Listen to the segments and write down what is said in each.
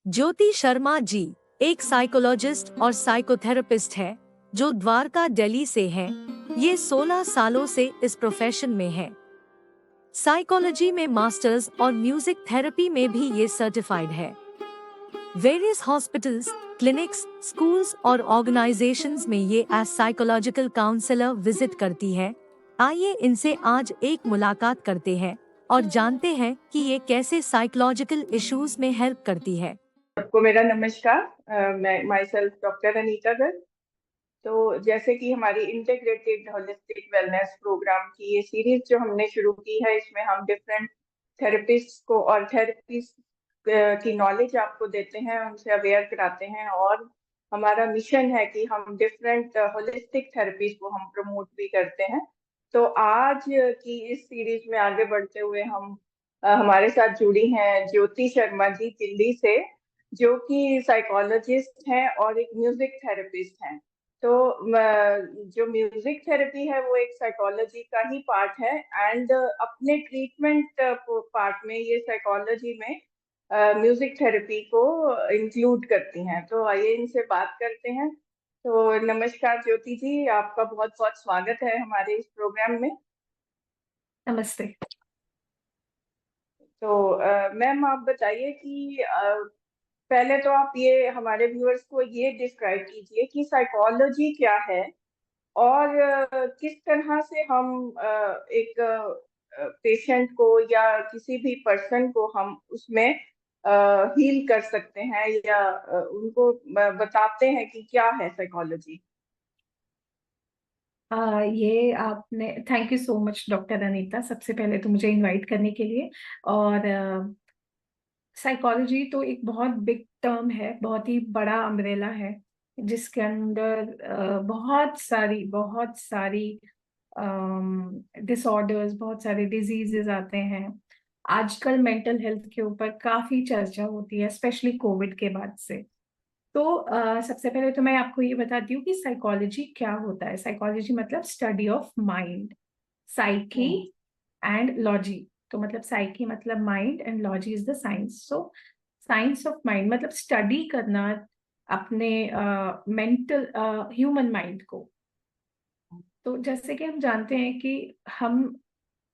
ज्योति शर्मा जी एक साइकोलॉजिस्ट और साइकोथेरेपिस्ट है जो द्वारका दिल्ली से हैं। ये 16 सालों से इस प्रोफेशन में है। साइकोलॉजी में मास्टर्स और म्यूजिक थेरेपी में भी ये सर्टिफाइड है। वेरियस हॉस्पिटल्स, क्लिनिक्स, स्कूल्स और ऑर्गेनाइजेशंस में ये एज साइकोलॉजिकल काउंसलर विजिट करती है। आइए इनसे आज एक मुलाकात करते हैं और जानते हैं कि ये कैसे साइकोलॉजिकल इश्यूज में हेल्प करती है। सबको मेरा नमस्कार। मैं my self doctor Anita Garg. तो जैसे कि हमारी इंटीग्रेटेड होलिस्टिक वेलनेस प्रोग्राम की ये सीरीज जो हमने शुरू की है, इसमें हम डिफरेंट थेरेपिस्ट को और थेरेपिस्ट की नॉलेज आपको देते हैं, उनसे अवेयर कराते हैं। और हमारा मिशन है कि हम डिफरेंट होलिस्टिक थेरेपीज को हम प्रमोट भी करते हैं। तो आज की इस सीरीज में आगे बढ़ते हुए हम हमारे साथ जुड़ी हैं ज्योति शर्मा जी दिल्ली से, जो कि साइकोलॉजिस्ट हैं और एक म्यूजिक थेरेपिस्ट हैं। तो जो म्यूजिक थेरेपी है वो एक साइकोलॉजी का ही पार्ट है, एंड अपने ट्रीटमेंट पार्ट में ये साइकोलॉजी में म्यूजिक थेरेपी को इंक्लूड करती हैं। तो आइए इनसे बात करते हैं। तो नमस्कार ज्योति जी, आपका बहुत बहुत स्वागत है हमारे इस प्रोग्राम में। नमस्ते। तो मैम, आप बताइए कि पहले तो आप ये हमारे व्यूअर्स को ये डिस्क्राइब कीजिए कि साइकोलॉजी क्या है, और किस तरह से हम एक पेशेंट को या किसी भी पर्सन को हम उसमें हील कर सकते हैं, या उनको बताते हैं कि क्या है साइकोलॉजी। ये आपने thank you so much doctor Anita, सबसे पहले तो मुझे इनवाइट करने के लिए। और साइकोलॉजी तो एक बहुत बिग टर्म है, बहुत ही बड़ा अम्ब्रेला है, जिसके अंदर बहुत सारी डिसऑर्डर्स, बहुत सारे डिजीजेस आते हैं। आजकल मेंटल हेल्थ के ऊपर काफी चर्चा होती है, स्पेशली कोविड के बाद से। तो सबसे पहले तो मैं आपको ये बताती हूँ कि साइकोलॉजी क्या होता है। साइकोलॉजी मतलब study of mind, psyche and logy. तो मतलब साइकी मतलब mind and logy is the science. So science of mind मतलब स्टडी करना अपने मेंटल ह्यूमन माइंड को। तो जैसे कि हम जानते हैं कि हम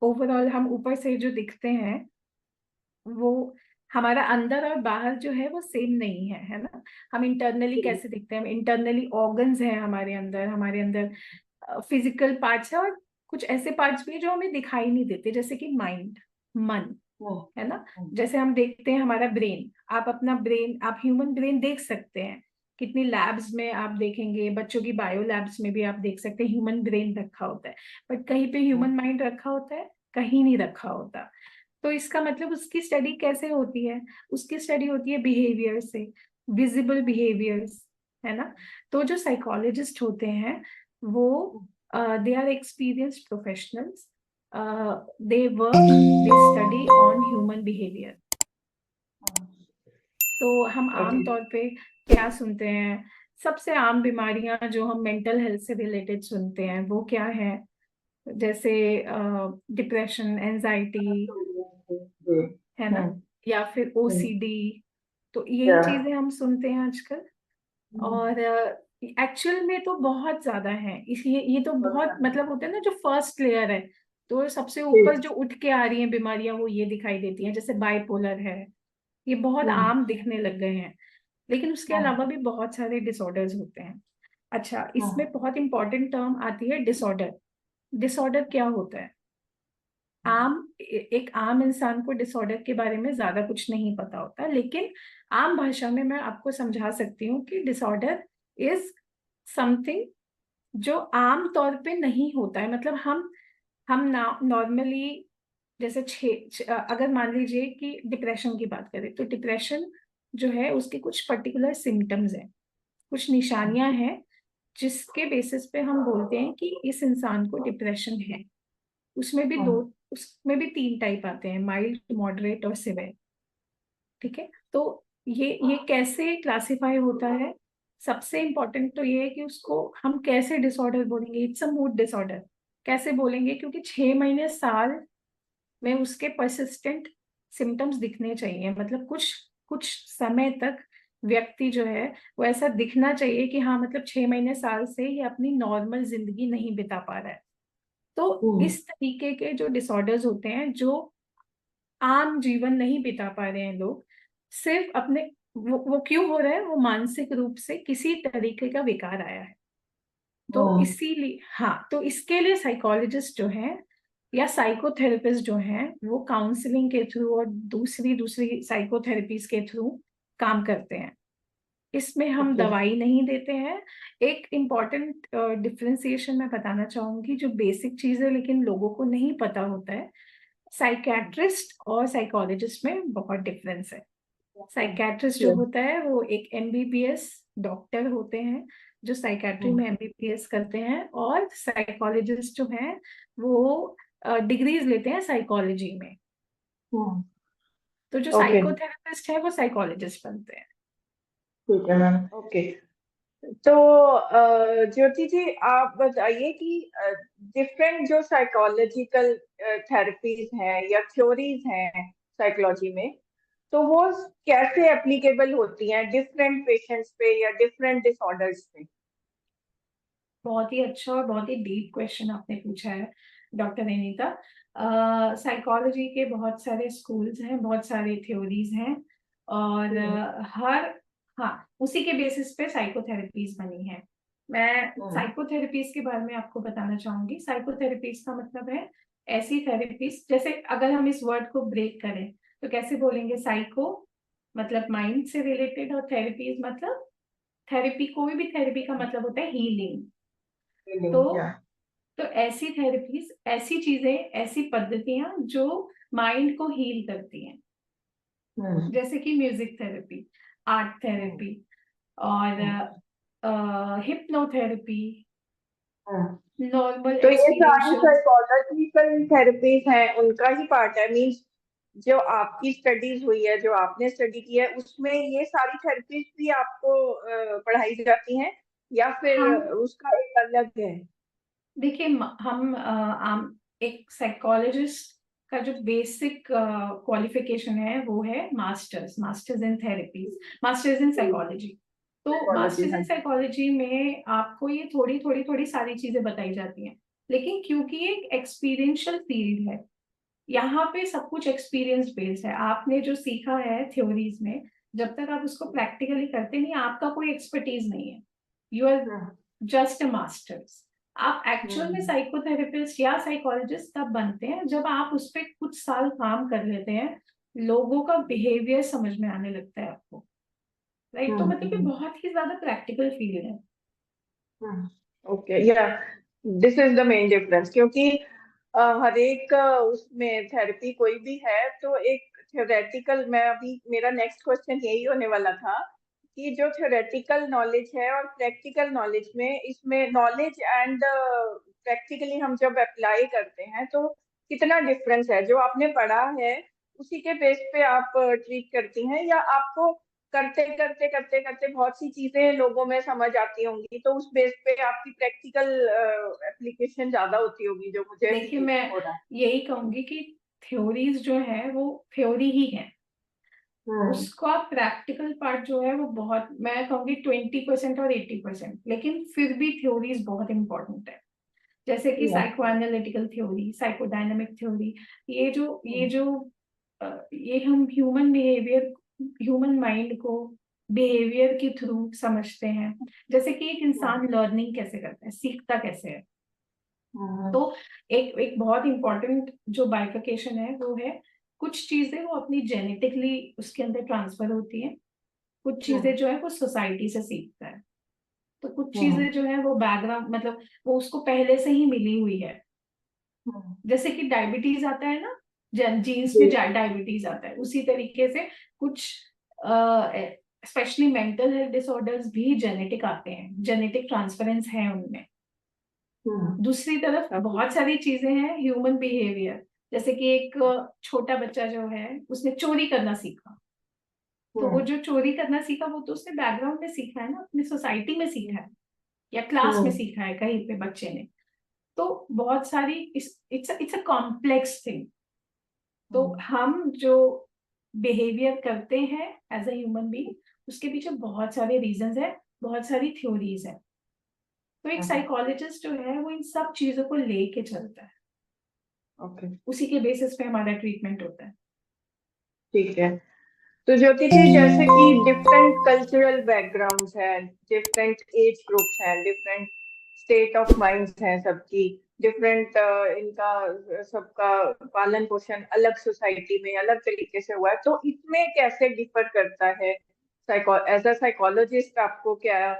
ओवरऑल, हम ऊपर से जो दिखते हैं वो हमारा अंदर और बाहर जो है वो सेम नहीं है, है ना। हम इंटरनली कैसे दिखते हैं, इंटरनली ऑर्गन्स हैं हमारे अंदर फिजिकल पार्ट्स है, और कुछ ऐसे पार्ट्स भी है जो हमें दिखाई नहीं देते, जैसे कि माइंड, मन, है ना। जैसे हम देखते हैं हमारा ब्रेन, आप अपना ब्रेन, आप ह्यूमन ब्रेन देख सकते हैं। कितनी लैब्स में आप देखेंगे, बच्चों की बायो लैब्स में भी आप देख सकते हैं ह्यूमन ब्रेन रखा होता है। बट कहीं पे ह्यूमन माइंड रखा होता है, कहीं नहीं रखा होता। तो इसका मतलब उसकी स्टडी कैसे होती है? उसकी स्टडी होती है बिहेवियर से, विजिबल बिहेवियर्स, है ना। तो जो साइकोलॉजिस्ट होते हैं वो they are experienced professionals, they work, they study on human behaviour. तो हम आम तौर पे क्या सुनते हैं, सबसे आम बीमारियां जो हम मेंटल हेल्थ से रिलेटेड सुनते हैं वो क्या है? जैसे डिप्रेशन, एंजाइटी, है ना, या फिर ओसीडी। तो यही चीजें हम सुनते हैं आजकल। और एक्चुअल में तो बहुत ज्यादा है, इसलिए ये तो बहुत मतलब होता है ना, जो फर्स्ट लेयर है। तो सबसे ऊपर जो उठ के आ रही हैं बीमारियां वो ये दिखाई देती हैं, जैसे बाइपोलर है, ये बहुत आम दिखने लग गए हैं। लेकिन उसके अलावा भी बहुत सारे डिसऑर्डर्स होते हैं। अच्छा, इसमें बहुत इंपॉर्टेंट टर्म आती है डिसऑर्डर। डिसऑर्डर क्या होता है? एक आम इंसान को डिसऑर्डर के बारे में ज्यादा कुछ नहीं पता होता, लेकिन आम भाषा में मैं आपको समझा सकती हूँ कि डिसऑर्डर इज समथिंग जो आम तौर पे नहीं होता है। मतलब हम नॉर्मली, जैसे अगर मान लीजिए कि डिप्रेशन की बात करें, तो डिप्रेशन जो है उसके कुछ पर्टिकुलर सिम्टम्स हैं, कुछ निशानियां हैं, जिसके बेसिस पे हम बोलते हैं कि इस इंसान को डिप्रेशन है। उसमें भी 3 टाइप आते हैं, माइल्ड, मॉडरेट और सिवियर। ठीक है। तो ये कैसे क्लासिफाई होता है? सबसे इंपॉर्टेंट तो ये है कि उसको हम कैसे डिसऑर्डर बोलेंगे। इट्स अ मूड डिसऑर्डर कैसे बोलेंगे? क्योंकि 6 महीने, साल में उसके परसिस्टेंट सिम्टम्स दिखने चाहिए। मतलब कुछ कुछ समय तक व्यक्ति जो है वो ऐसा दिखना चाहिए कि हाँ मतलब 6 महीने साल से ये अपनी नॉर्मल जिंदगी नहीं बिता पा रहा है। तो इस तरीके के जो डिसऑर्डर्स होते हैं, जो आम जीवन नहीं बिता पा रहे हैं लोग, सिर्फ अपने वो क्यों हो रहा है, वो मानसिक रूप से किसी तरीके का विकार आया है। तो इसीलिए हाँ, तो इसके लिए साइकोलॉजिस्ट जो है या साइकोथेरेपिस्ट जो है वो काउंसलिंग के थ्रू और दूसरी दूसरी साइकोथेरेपीज के थ्रू काम करते हैं। इसमें हम दवाई नहीं देते हैं। एक इम्पॉर्टेंट डिफरेंशिएशन मैं बताना चाहूंगी, जो बेसिक चीज है लेकिन लोगों को नहीं पता होता है, साइकेट्रिस्ट और साइकोलॉजिस्ट में बहुत डिफरेंस है। साइकेट्रिस्ट जो होता है वो एक एमबीबीएस डॉक्टर होते हैं जो साइकेट्री में एमबीबीएस करते हैं, और साइकोलॉजिस्ट जो हैं वो डिग्रीज लेते हैं साइकोलॉजी में। तो जो साइकोथेरेपिस्ट है वो साइकोलॉजिस्ट बनते हैं। ठीक है मैम, ओके। तो ज्योति जी, आप बताइए कि डिफरेंट जो साइकोलॉजिकल थेरेपीज हैं या थ्योरीज हैं साइकोलॉजी में, तो वो कैसे एप्लीकेबल होती हैं डिफरेंट पेशेंट्स पे या डिफरेंट डिसऑर्डर्स पे? बहुत ही अच्छा और बहुत ही डीप क्वेश्चन आपने पूछा है डॉक्टर अनीता। साइकोलॉजी के बहुत सारे स्कूल्स हैं, बहुत सारे थ्योरीज हैं, और हाँ, उसी के बेसिस पे साइकोथेरेपीज बनी है। मैं साइकोथेरेपीज के बारे में आपको बताना चाहूंगी। साइकोथेरेपीज का मतलब है ऐसी थेरेपीज, जैसे अगर हम इस वर्ड को ब्रेक करें तो कैसे बोलेंगे, साइको मतलब माइंड से रिलेटेड, और थेरेपीज मतलब थेरेपी, कोई भी थेरेपी का मतलब होता है हीलिंग। तो ऐसी थेरेपीज, ऐसी चीजें, ऐसी पद्धतियां जो माइंड को हील करती हैं, जैसे कि म्यूजिक थेरेपी, आर्ट थेरेपी, और हिप्नोथेरेपी, नॉर्मल तो ये सारी एक्सपीरियंशियल। साइकोलॉजिकल थेरेपीज हैं, उनका ही पार्ट है? मींस जो आपकी स्टडीज हुई है, जो आपने स्टडी की है, उसमें ये सारी थेरेपीज भी आपको पढ़ाई जाती हैं या फिर उसका एक अलग है? देखिए, हम एक साइकोलॉजिस्ट का जो बेसिक क्वालिफिकेशन है वो है masters in therapies, masters in psychology. तो मास्टर्स इन साइकोलॉजी में आपको ये थोड़ी थोड़ी थोड़ी सारी चीजें बताई जाती हैं, लेकिन क्योंकि एक एक्सपीरियंशियल फील्ड है, यहाँ पे सब कुछ एक्सपीरियंस बेस्ड है। आपने जो सीखा है थ्योरीज में, जब तक आप उसको प्रैक्टिकली करते नहीं, आपका कोई एक्सपर्टीज नहीं है। You are just a masters. आप एक्चुअल में साइकोथेरेपिस्ट या साइकोलॉजिस्ट तब बनते हैं जब आप उस पर कुछ साल काम कर लेते हैं, लोगों का बिहेवियर समझ में आने लगता है आपको, राइट? तो मतलब कि बहुत ही ज्यादा प्रैक्टिकल फील्ड है। ओके, या this is the main difference, क्योंकि हर एक उसमें थेरेपी कोई भी है तो एक थ्योरेटिकल, मैं अभी मेरा नेक्स्ट क्वेश्चन यही होने वाला था कि जो थ्योरेटिकल नॉलेज है और प्रैक्टिकल नॉलेज में, इसमें नॉलेज एंड प्रैक्टिकली हम जब अप्लाई करते हैं तो कितना डिफरेंस है? जो आपने पढ़ा है उसी के बेस पे आप ट्रीट करती हैं, या आपको करते करते करते करते बहुत सी चीजें लोगों में समझ आती होंगी, तो उस बेस पे आपकी प्रैक्टिकल एप्लीकेशन ज्यादा होती होगी, जो मुझे देखिए, मैं हो रहा है? यही कहूंगी कि थ्योरीज जो है वो थ्योरी ही है, उसका प्रैक्टिकल पार्ट जो है वो बहुत, मैं कहूंगी 20% और 80%, लेकिन फिर भी थ्योरीज बहुत इंपॉर्टेंट है। जैसे कि psycho analytical theory, psychodynamic theory, ये हम ह्यूमन बिहेवियर, ह्यूमन माइंड को बिहेवियर के थ्रू समझते हैं। जैसे कि एक इंसान लर्निंग कैसे करता है, सीखता कैसे है। तो एक बहुत इंपॉर्टेंट जो बाइफिकेशन है वो है, कुछ चीजें वो अपनी जेनेटिकली उसके अंदर ट्रांसफर होती हैं, कुछ चीजें जो है वो सोसाइटी से सीखता है, तो कुछ चीजें जो है वो बैकग्राउंड, मतलब वो उसको पहले से ही मिली हुई है। जैसे कि डायबिटीज आता है ना, जीन्स में डायबिटीज आता है, उसी तरीके से कुछ स्पेशली मेंटल हेल्थ डिसऑर्डर्स भी जेनेटिक आते हैं, जेनेटिक ट्रांसफरेंस है उनमें। दूसरी तरफ बहुत सारी चीजें हैं ह्यूमन बिहेवियर, जैसे कि एक छोटा बच्चा जो है उसने चोरी करना सीखा, तो वो जो चोरी करना सीखा वो तो उसने बैकग्राउंड में सीखा है ना, अपनी सोसाइटी में सीखा है या क्लास में सीखा है कहीं पे बच्चे ने। तो बहुत सारी इट्स अ कॉम्प्लेक्स थिंग। तो हम जो बिहेवियर करते हैं एज अ ह्यूमन बीइंग, उसके पीछे बहुत सारे रीजंस है, बहुत सारी थ्योरीज है। तो एक साइकोलॉजिस्ट जो है वो इन सब चीजों को लेके चलता है, ओके, उसी के बेसिस पे हमारा ट्रीटमेंट होता है। ठीक है। तो ज्योति जी, जैसे कि डिफरेंट कल्चरल बैकग्राउंड्स हैं, डिफरेंट एज ग्रुप्स हैं, डिफरेंट स्टेट ऑफ माइंड्स हैं सबकी, डिफरेंट इनका सबका पालन पोषण अलग सोसाइटी में अलग तरीके से हुआ है, तो इसमें कैसे डिफर करता है? एज अ साइकोलॉजिस्ट आपको क्या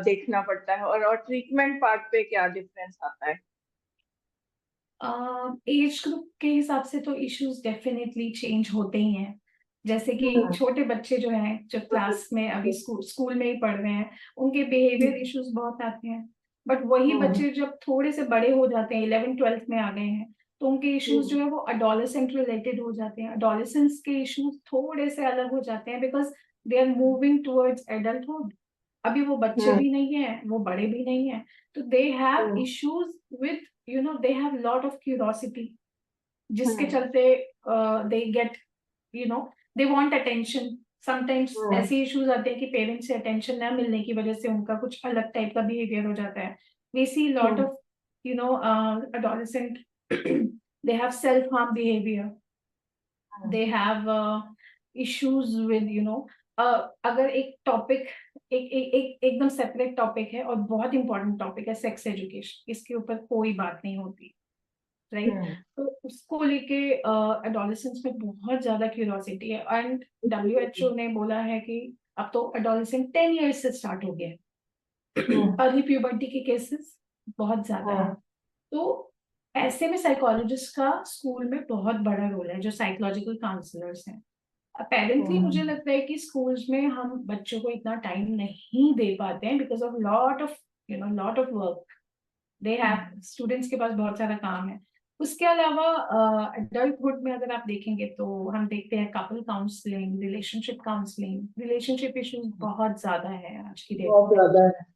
देखना पड़ता है, और ट्रीटमेंट पार्ट पे क्या डिफरेंस आता है? एज ग्रुप के हिसाब से तो इश्यूज डेफिनेटली चेंज होते ही हैं। जैसे कि छोटे बच्चे जो हैं, जो क्लास में अभी स्कूल में ही पढ़ रहे हैं, उनके बिहेवियर इश्यूज बहुत आते हैं। बट वही बच्चे जब थोड़े से बड़े हो जाते हैं, 11th-12th में आ गए हैं, तो उनके इश्यूज जो है वो अडोलेसेंट रिलेटेड हो जाते हैं। अडोलेसेंस के इश्यूज थोड़े से अलग हो जाते हैं because they are moving towards adulthood. अभी वो बच्चे भी नहीं है, वो बड़े भी नहीं है, तो they have issues with, they have lot of curiosity, जिसके चलते they get, they want attention. Sometimes ऐसे इश्यूज आते हैं कि पेरेंट्स से अटेंशन ना मिलने की वजह से उनका कुछ अलग टाइप का बिहेवियर हो जाता है। We see lot of, adolescent they have self harm behavior, they have issues with, अगर एक टॉपिक, एकदम सेपरेट टॉपिक है और बहुत इंपॉर्टेंट टॉपिक है, सेक्स एजुकेशन, इसके ऊपर कोई बात नहीं होती, राइट? तो उसको लेके एडोलेसेंस में बहुत ज्यादा क्यूरियोसिटी है, एंड WHO ने बोला है कि अब तो एडोलेसेंट 10 इयर्स से स्टार्ट हो गया है। अर्ली प्यूबर्टी के केसेस बहुत ज्यादा है। तो ऐसे में साइकोलॉजिस्ट का स्कूल में बहुत बड़ा रोल है, जो साइकोलॉजिकल काउंसलर्स हैं। अपेरेंटली मुझे लगता है कि स्कूल्स में हम बच्चों को इतना टाइम नहीं दे पाते हैं because of lot of work they have, students के पास बहुत सारा काम है। उसके अलावा एडल्टहुड में अगर आप देखेंगे तो हम देखते हैं couple counselling, relationship counselling, relationship issues बहुत ज्यादा है आज की डेट बहुत में। ज्यादा है।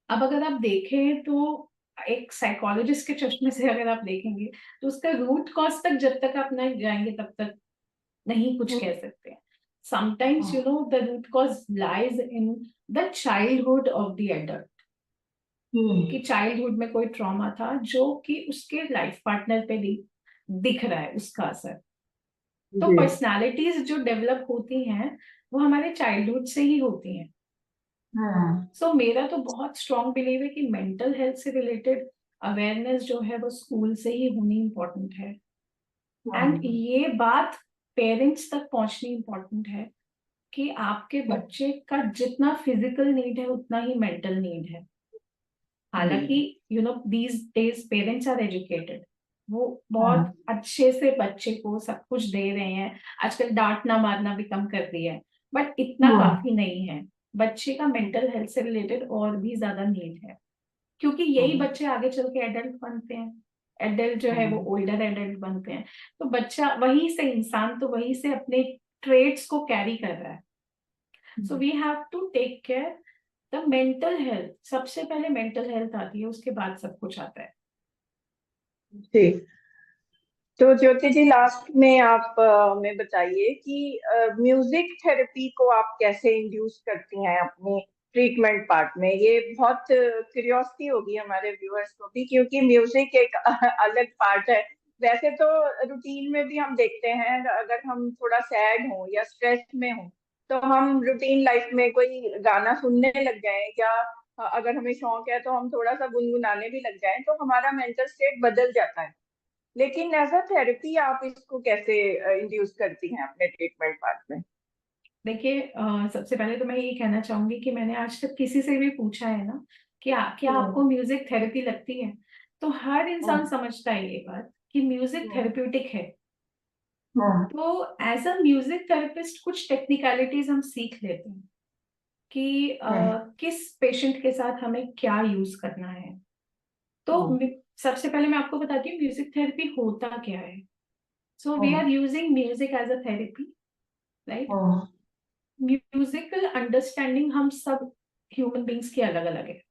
अब अगर आप देखें तो एक साइकोलॉजिस्ट के चश्मे से अगर आप देखेंगे तो उसका रूट कॉज तक जब तक आप नहीं जाएंगे तब तक नहीं कुछ कह सकते। Sometimes the root cause lies in the childhood of the adult, कि चाइल्डहुड में कोई ट्रॉमा था जो कि उसके लाइफ पार्टनर पे दिख रहा है उसका असर। तो पर्सनालिटीज जो डेवलप होती हैं वो हमारे चाइल्डहुड से ही होती हैं। सो मेरा तो बहुत स्ट्रॉन्ग बिलीव है कि मेंटल हेल्थ से रिलेटेड अवेयरनेस जो है वो स्कूल से ही होनी इम्पोर्टेंट है, एंड ये बात पेरेंट्स तक पहुंचनी इम्पोर्टेंट है कि आपके बच्चे का जितना फिजिकल नीड है उतना ही मेंटल नीड है। हालांकि these days parents are educated, वो बहुत अच्छे से बच्चे को सब कुछ दे रहे हैं, आजकल डांटना मारना भी कम कर दिया है, बट इतना काफी नहीं है। बच्चे का मेंटल हेल्थ से रिलेटेड और भी ज्यादा नीड है, क्योंकि यही बच्चे आगे चल के एडल्ट बनते हैं। एडल्ट जो है वो ओल्डर एडल्ट बनते हैं, तो बच्चा वहीं से, इंसान तो वहीं से अपने ट्रेड्स को कैरी कर रहा है। So we have to take care the mental health. सबसे पहले मेंटल हेल्थ आती है, उसके बाद सब कुछ आता है। जी। तो ज्योति जी, लास्ट में आप हमें बताइए कि म्यूजिक थेरेपी को आप कैसे इंड्यूस करती हैं अपने ट्रीटमेंट पार्ट में? ये बहुत क्यूरियोसिटी होगी हमारे व्यूअर्स को भी, क्योंकि म्यूजिक एक अलग पार्ट है। वैसे तो रूटीन में भी हम देखते हैं, अगर हम थोड़ा सैड हों या स्ट्रेस में हों तो हम रूटीन लाइफ में कोई गाना सुनने लग जाएं, या अगर हमें शौक है तो हम थोड़ा सा गुनगुनाने भी लग जाएं, तो हमारा मेंटल स्टेट बदल जाता है। लेकिन एज अ थेरेपी आप इसको कैसे इंड्यूस करती हैं अपने ट्रीटमेंट पार्ट में? देखिए, सबसे पहले तो मैं ये कहना चाहूंगी कि मैंने आज तक किसी से भी पूछा है ना कि क्या आपको म्यूजिक थेरेपी लगती है, तो हर इंसान समझता है ये बात कि म्यूजिक थेरेप्यूटिक है। तो एज अ म्यूजिक थेरेपिस्ट कुछ टेक्निकलिटीज हम सीख लेते हैं कि किस पेशेंट के साथ हमें क्या यूज करना है। तो सबसे पहले मैं आपको बताती हूँ म्यूजिक थेरेपी होता क्या है। So we are using music as a therapy, right? Musical understanding हम सब ह्यूमन बींग्स की अलग अलग है।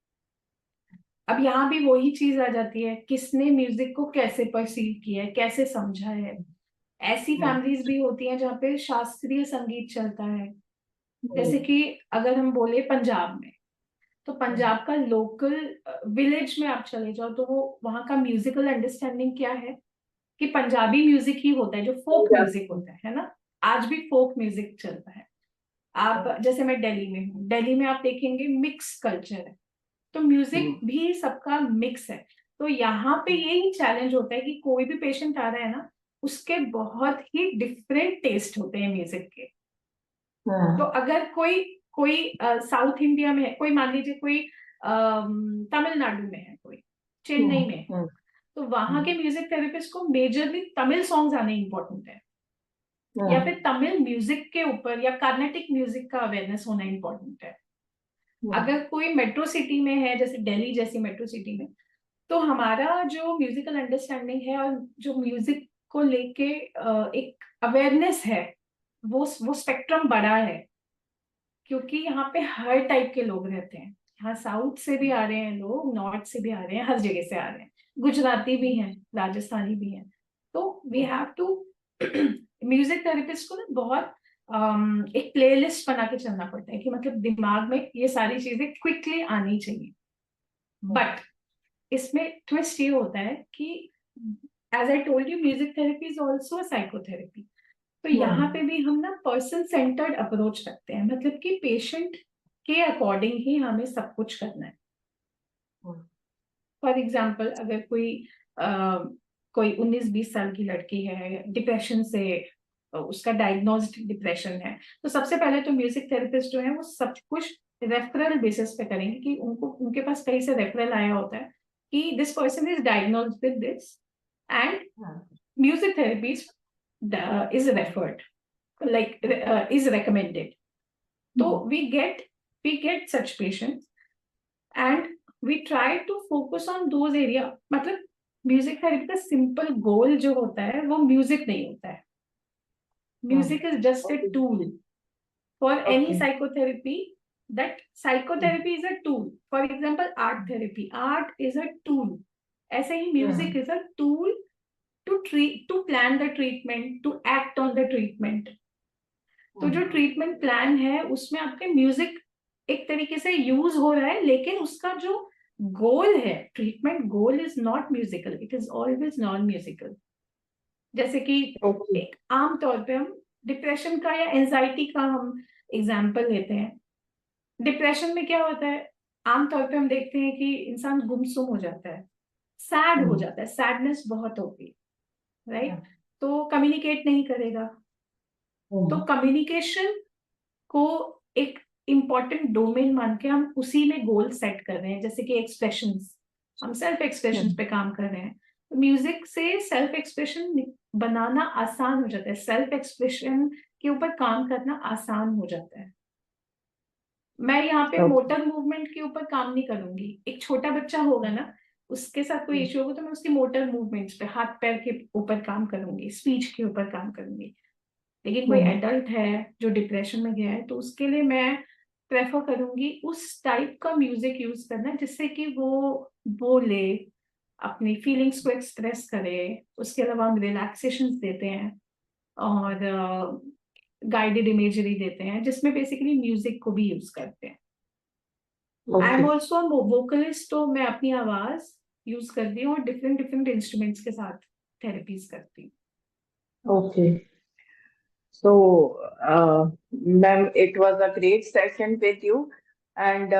अब यहाँ भी वही चीज आ जाती है, किसने म्यूजिक को कैसे परसीव किया है, कैसे समझा है। ऐसी फैमिलीज भी होती हैं जहाँ पे शास्त्रीय संगीत चलता है। जैसे कि अगर हम बोले पंजाब में, तो पंजाब का लोकल विलेज में आप चले जाओ तो वो वहाँ का म्यूजिकल अंडरस्टैंडिंग क्या है कि पंजाबी म्यूजिक ही होता है, जो फोक म्यूजिक होता है ना। आज भी फोक म्यूजिक चलता है। आप जैसे मैं दिल्ली में हूँ, दिल्ली में आप देखेंगे मिक्स कल्चर है, तो म्यूजिक भी सबका मिक्स है। तो यहाँ पे यही चैलेंज होता है कि कोई भी पेशेंट आ रहा है ना, उसके बहुत ही डिफरेंट टेस्ट होते हैं म्यूजिक के। तो अगर कोई कोई साउथ इंडिया में है, कोई मान लीजिए कोई तमिलनाडु में है, कोई चेन्नई में है, तो वहां के म्यूजिक थेरेपिस्ट को मेजरली तमिल सॉन्ग्स आने इम्पोर्टेंट है, या फिर तमिल म्यूजिक के ऊपर या कार्नेटिक म्यूजिक का अवेयरनेस होना इम्पोर्टेंट है। अगर कोई मेट्रो सिटी में है, जैसे दिल्ली जैसी मेट्रो सिटी में, तो हमारा जो म्यूजिकल अंडरस्टैंडिंग है और जो म्यूजिक को लेके एक अवेयरनेस है, वो स्पेक्ट्रम बड़ा है, क्योंकि यहाँ पे हर टाइप के लोग रहते हैं। यहाँ साउथ से भी आ रहे हैं लोग, नॉर्थ से भी आ रहे हैं, हर जगह से आ रहे हैं, गुजराती भी हैं, राजस्थानी भी हैं। तो we have to music therapist को ना बहुत एक प्लेलिस्ट बना के चलना पड़ता है कि मतलब दिमाग में ये सारी चीजें क्विकली आनी चाहिए। बट इसमें ट्विस्ट ये होता है कि as I told you, music therapy is also a psychotherapy. तो यहाँ पे भी हम ना पर्सन सेंटर्ड अप्रोच रखते हैं, मतलब कि पेशेंट के अकॉर्डिंग ही हमें सब कुछ करना है। फॉर एग्जाम्पल, अगर कोई 19-20 साल की लड़की है, डिप्रेशन से, उसका डायग्नोज्ड डिप्रेशन है, तो सबसे पहले तो म्यूजिक थेरेपिस्ट जो है वो सब कुछ रेफरल बेसिस पे करेंगे कि उनके पास कहीं से रेफरल आया होता है कि this person is diagnosed with this and music therapy is referred, like is recommended. So we get such patients and we try to focus on those area. मतलब म्यूजिक थेरेपी का सिंपल गोल जो होता है वो म्यूजिक नहीं होता है। Music is just a tool for any psychotherapy. that psychotherapy is a tool. For example, art therapy, art is a tool. ऐसे ही music is a tool to treat, to plan the treatment, to act on the treatment. तो जो treatment plan है उसमें आपके music एक तरीके से use हो रहा है, लेकिन उसका जो गोल है, treatment goal is not musical, it is always non musical. जैसे कि एक आम तौर पे हम डिप्रेशन का या एंजाइटी का हम एग्जाम्पल लेते हैं। डिप्रेशन में क्या होता है, आमतौर पे हम देखते हैं कि इंसान गुमसुम हो जाता है, सैड हो जाता है, सैडनेस बहुत होती है, राइट? तो कम्युनिकेट नहीं करेगा। तो कम्युनिकेशन को एक इम्पॉर्टेंट डोमेन मान के हम उसी में गोल सेट कर रहे हैं। जैसे कि एक्सप्रेशंस, हम सेल्फ एक्सप्रेशन पे काम कर रहे हैं, तो म्यूजिक से सेल्फ एक्सप्रेशन बनाना आसान हो जाता है, सेल्फ एक्सप्रेशन के ऊपर काम करना आसान हो जाता है। मैं यहाँ पे मोटर मूवमेंट के ऊपर काम नहीं करूंगी। एक छोटा बच्चा होगा ना, उसके साथ कोई इश्यू होगा तो मैं उसकी मोटर मूवमेंट्स पे, हाथ पैर के ऊपर काम करूंगी, स्पीच के ऊपर काम करूंगी। लेकिन कोई एडल्ट है जो डिप्रेशन में गया है, तो उसके लिए मैं प्रेफर करूंगी उस टाइप का म्यूजिक यूज करना जिससे कि वो बोले, अपनी फीलिंग्स को एक्सप्रेस करे। उसके अलावा हम रिलैक्सेशन देते हैं और गाइडेड इमेजरी देते हैं, जिसमें बेसिकली म्यूजिक को भी यूज करते हैं। आई एम ऑल्सो वोकलिस्ट, तो मैं अपनी आवाज यूज करती हूँ और डिफरेंट डिफरेंट इंस्ट्रूमेंट्स के साथ थेरेपीज करती हूँ। Okay, so ma'am, it was a great session with you and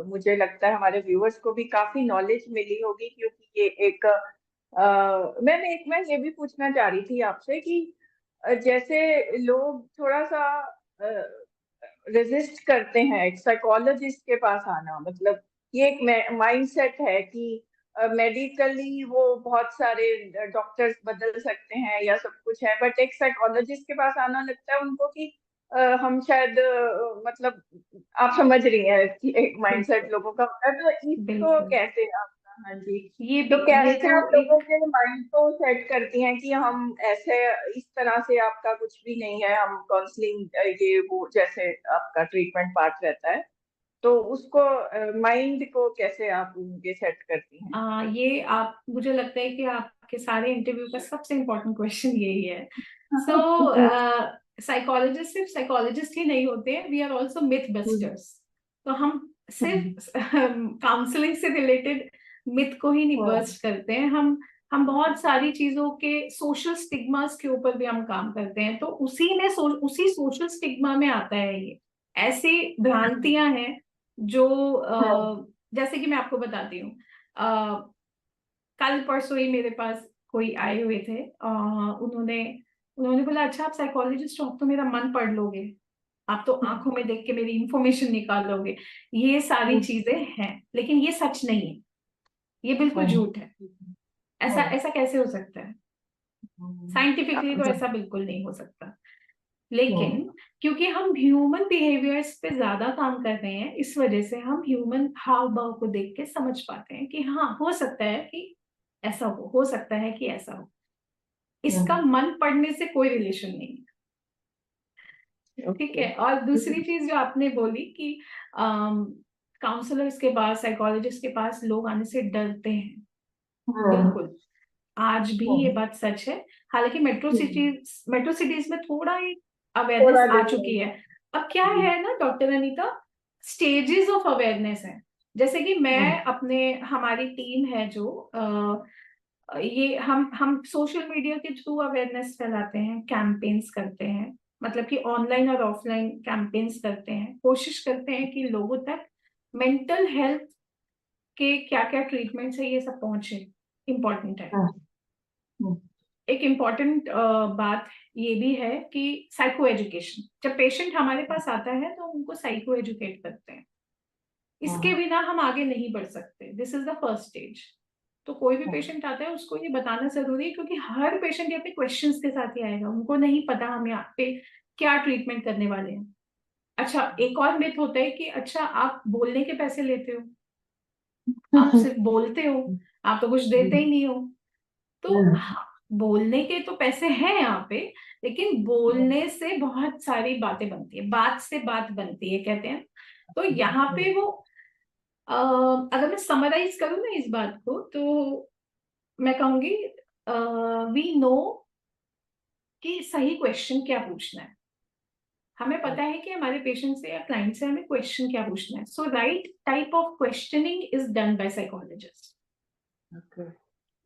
मुझे लगता है हमारे व्यूअर्स को भी काफी नॉलेज मिली होगी, क्योंकि ये एक मैं ये भी पूछना चाह रही थी आपसे कि जैसे लोग थोड़ा सा रेजिस्ट करते हैं एक साइकोलॉजिस्ट के पास आना, मतलब ये एक माइंडसेट है कि मेडिकली वो बहुत सारे डॉक्टर्स बदल सकते हैं या सब कुछ है, बट एक साइकोलॉजिस्ट के पास आना लगता है उनको कि हम शायद मतलब आप समझ रही हैं कि एक माइंडसेट लोगों का होता है, तो इसको कैसे आप, हाँ जी, ये तो कैसे तो आप लोगों के माइंड को सेट करती हैं कि हम ऐसे इस तरह से आपका कुछ भी नहीं है, हम काउंसलिंग ये वो जैसे आपका ट्रीटमेंट पार्ट रहता है, तो उसको माइंड को कैसे आप उनके सेट करती हैं? ये आप मुझे लगता है कि आपके सारे इंटरव्यू का सबसे इम्पोर्टेंट क्वेश्चन यही है। सो साइकोलॉजिस्ट सिर्फ साइकोलॉजिस्ट ही नहीं होते हैं, we are also myth busters. तो हम सिर्फ काउंसलिंग से रिलेटेड मिथ को ही नहीं बस्ट करते हैं, हम बहुत सारी चीजों के सोशल स्टिग्मास के ऊपर भी हम काम करते हैं। तो उसी सोशल स्टिग्मा में आता है ये ऐसी भ्रांतियां हैं जो जैसे कि मैं आपको बताती हूँ। कल परसों ही मेरे पास कोई आए हुए थे, उन्होंने उन्होंने बोला अच्छा आप साइकोलॉजिस्ट हो, आप तो मेरा मन पढ़ लोगे, आप तो आंखों में देख के मेरी इंफॉर्मेशन निकालोगे। ये सारी चीजें हैं, लेकिन ये सच नहीं है, ये बिल्कुल झूठ है। ऐसा ऐसा कैसे हो सकता है? साइंटिफिकली तो ऐसा बिल्कुल नहीं हो सकता। लेकिन क्योंकि हम ह्यूमन बिहेवियर्स पे ज्यादा काम कर रहे हैं, इस वजह से हम ह्यूमन हाव भाव को देख के समझ पाते हैं कि हाँ हो सकता है कि ऐसा हो सकता है कि ऐसा हो। इसका मन पढ़ने से कोई रिलेशन नहीं है, ठीक है। और दूसरी चीज जो आपने बोली कि काउंसलर्स के पास, साइकोलॉजिस्ट के पास लोग आने से डरते हैं, बिल्कुल आज भी ये बात सच है। हालांकि मेट्रो सिटीज में थोड़ा एक अवेयरनेस आ चुकी है। अब क्या है ना doctor Anita, stages of awareness है। जैसे कि मैं हमारी टीम है जो ये हम सोशल मीडिया के थ्रू अवेयरनेस फैलाते हैं, कैंपेन्स करते हैं, मतलब कि ऑनलाइन और ऑफलाइन कैंपेन्स करते हैं, कोशिश करते हैं कि लोगों तक मेंटल हेल्थ के क्या क्या ट्रीटमेंट्स है ये सब पहुंचे। इम्पोर्टेंट है। एक इम्पॉर्टेंट बात ये भी है कि साइको एजुकेशन, जब पेशेंट हमारे पास आता है तो उनको साइको एजुकेट करते हैं। इसके बिना हम आगे नहीं बढ़ सकते। This is the first stage. तो कोई भी पेशेंट आता है उसको ये बताना जरूरी है, क्योंकि हर पेशेंट यहाँ पे क्वेश्चंस के साथ ही आएगा, उनको नहीं पता हम यहाँ पे क्या ट्रीटमेंट करने वाले हैं। अच्छा, एक और मिथ होता है कि अच्छा आप बोलने के पैसे लेते हो, आप सिर्फ बोलते हो, आप तो कुछ देते ही नहीं हो। तो बोलने के तो पैसे हैं यहाँ पे, लेकिन बोलने से बहुत सारी बातें बनती है, बात से बात बनती है कहते हैं। तो यहाँ पे वो अगर मैं समराइज करूँ ना इस बात को, तो मैं कहूंगी वी नो कि सही क्वेश्चन क्या पूछना है। हमें पता है कि हमारे पेशेंट से या क्लाइंट से हमें क्वेश्चन क्या पूछना है। So right type of questioning is done by psychologist.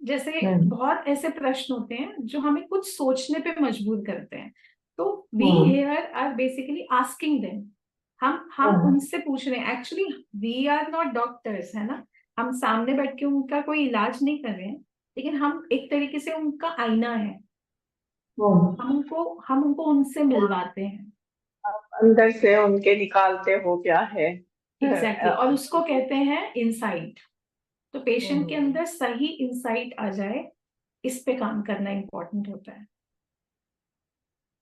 जैसे बहुत ऐसे प्रश्न होते हैं जो हमें कुछ सोचने पे मजबूर करते हैं, तो we here are basically asking them. हम उनसे पूछ रहे हैं, actually we are not doctors, है ना, हम सामने बैठ के उनका कोई इलाज नहीं कर रहे हैं, लेकिन हम एक तरीके से उनका आईना है। हम उनको उनसे मिलवाते हैं, अंदर से उनके निकालते हो क्या है। एग्जैक्टली और उसको कहते हैं इंसाइट। तो पेशेंट के अंदर सही इंसाइट आ जाए, इस पे काम करना इम्पोर्टेंट होता है।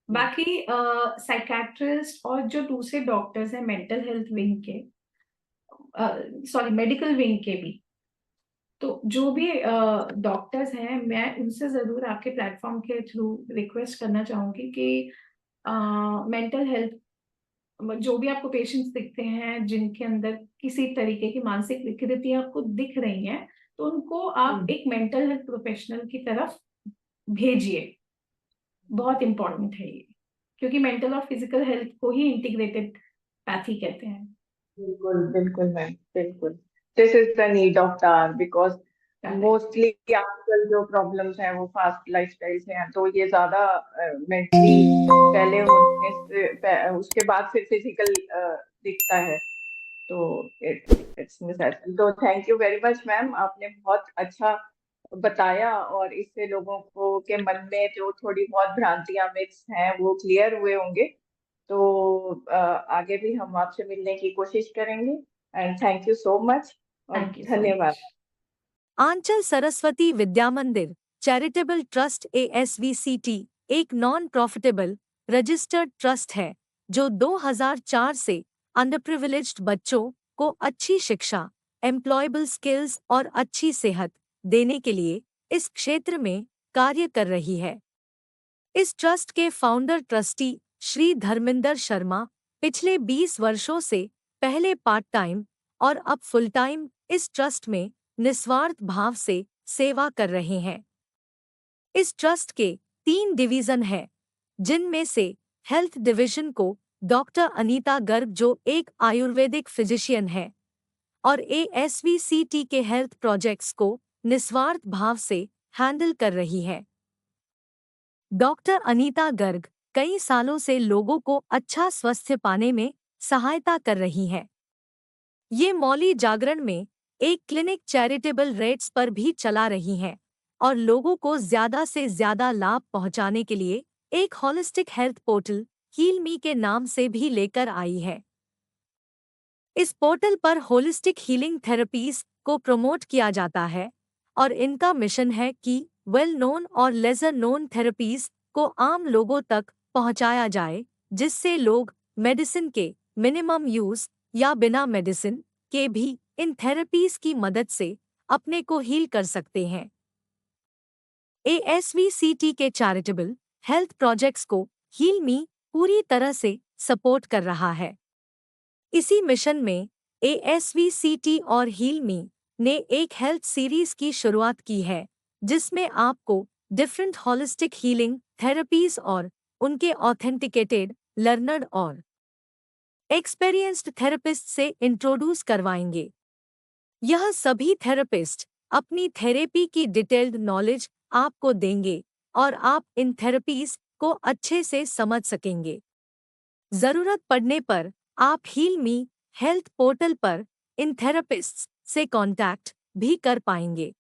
बाकी साइकेट्रिस्ट और जो दूसरे डॉक्टर्स हैं मेंटल हेल्थ विंग के, सॉरी मेडिकल विंग के भी, तो जो भी डॉक्टर्स हैं, मैं उनसे जरूर आपके प्लेटफॉर्म के थ्रू रिक्वेस्ट करना चाहूंगी कि मेंटल हेल्थ जो भी आपको पेशेंट्स दिखते हैं जिनके अंदर किसी तरीके की मानसिक विकृतियां आपको दिख रही हैं, तो उनको आप एक मेंटल हेल्थ प्रोफेशनल की तरफ भेजिए। बहुत इंपॉर्टेंट है ये, क्योंकि मेंटल और फिजिकल हेल्थ को ही इंटीग्रेटेड पैथी कहते हैं। बिल्कुल बिल्कुल मैम, बिल्कुल। This is the need of the hour, because mostly आजकल जो प्रॉब्लम्स हैं वो फास्ट लाइफस्टाइल से हैं, तो ये ज्यादा मेंटली पहले होने से उसके बाद फिर फिजिकल दिखता है। तो इट्स नेसेसरी। तो thank you very much ma'am, आपने बहुत अच्छा बताया, और इससे लोगों को के मन में जो थोड़ी बहुत भ्रांतियां मिथ्स हैं वो क्लियर हुए होंगे। तो आगे भी हम आपसे मिलने की कोशिश करेंगे। And thank you so much और थैंक यू सो धन्यवाद। मच। आंचल सरस्वती विद्या मंदिर चैरिटेबल ट्रस्ट ASVCT एक नॉन प्रॉफिटेबल रजिस्टर्ड ट्रस्ट है जो 2004 से अंडरप्रिविलेज्ड बच्चों को अच्छी शिक्षा, एम्प्लॉयबल स्किल्स और अच्छी सेहत देने के लिए इस क्षेत्र में कार्य कर रही है। इस ट्रस्ट के फाउंडर ट्रस्टी श्री धर्मिंदर शर्मा पिछले 20 वर्षों से पहले पार्ट टाइम और अब फुल टाइम इस ट्रस्ट में निस्वार्थ भाव से सेवा कर रहे हैं। इस ट्रस्ट के 3 डिवीजन हैं, जिनमें से हेल्थ डिवीजन को डॉक्टर अनीता गर्ग जो एक आयुर्वेदिक फिजिशियन है और ASVCT के हेल्थ प्रोजेक्ट्स को निस्वार्थ भाव से हैंडल कर रही है। डॉक्टर अनीता गर्ग कई सालों से लोगों को अच्छा स्वास्थ्य पाने में सहायता कर रही है। ये मौली जागरण में एक क्लिनिक चैरिटेबल रेट्स पर भी चला रही हैं और लोगों को ज्यादा से ज्यादा लाभ पहुंचाने के लिए एक holistic health portal heal me के नाम से भी लेकर आई है। इस पोर्टल पर होलिस्टिक हीलिंग थेरेपीज को प्रमोट किया जाता है और इनका मिशन है कि वेल नोन और लेजर नोन थेरेपीज को आम लोगों तक पहुंचाया जाए, जिससे लोग मेडिसिन के मिनिमम यूज या बिना मेडिसिन के भी इन थेरेपीज की मदद से अपने को हील कर सकते हैं। ASVCT के चैरिटेबल हेल्थ प्रोजेक्ट्स को हील मी पूरी तरह से सपोर्ट कर रहा है। इसी मिशन में ASVCT और हील मी ने एक हेल्थ सीरीज की शुरुआत की है, जिसमें आपको डिफरेंट होलिस्टिक हीलिंग थेरेपीज और उनके ऑथेंटिकेटेड, लर्नर्ड और एक्सपीरियंस्ड थेरेपिस्ट से इंट्रोड्यूस करवाएंगे। यह सभी थेरेपिस्ट अपनी थेरेपी की डिटेल्ड नॉलेज आपको देंगे और आप इन थेरेपीज को अच्छे से समझ सकेंगे। जरूरत पड़ने पर आप हील मी हेल्थ पोर्टल पर इन थेरेपिस्ट्स से कांटेक्ट भी कर पाएंगे।